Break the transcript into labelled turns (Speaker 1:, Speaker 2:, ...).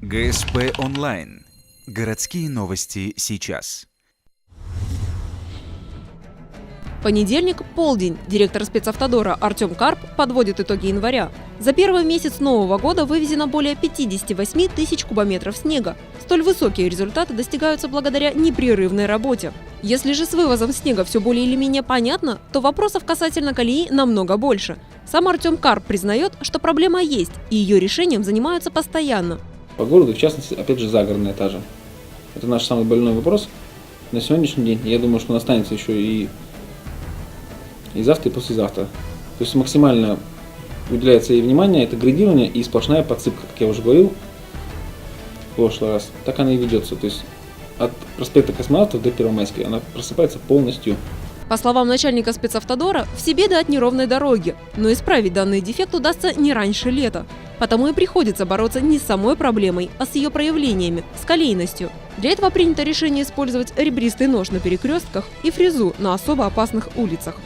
Speaker 1: ГСП онлайн. Городские новости сейчас.
Speaker 2: Понедельник, полдень. Директор спецавтодора Артем Карп подводит итоги января. За первый месяц нового года вывезено более 58 тысяч кубометров снега. Столь высокие результаты достигаются благодаря непрерывной работе. Если же с вывозом снега все более или менее понятно, то вопросов касательно колеи намного больше. Сам Артем Карп признает, что проблема есть, и ее решением занимаются постоянно.
Speaker 3: По городу, в частности, опять же, загородная та же. Это наш самый больной вопрос на сегодняшний день. Я думаю, что он останется еще и завтра, и послезавтра. То есть максимально уделяется ей внимание, это градирование и сплошная подсыпка, как я уже говорил в прошлый раз. Так она и ведется. То есть от проспекта Космонавтов до Первомайской она просыпается полностью.
Speaker 2: По словам начальника спецавтодора, все беды от неровной дороги, но исправить данный дефект удастся не раньше лета. Потому и приходится бороться не с самой проблемой, а с ее проявлениями, с колейностью. Для этого принято решение использовать ребристый нож на перекрестках и фрезу на особо опасных улицах.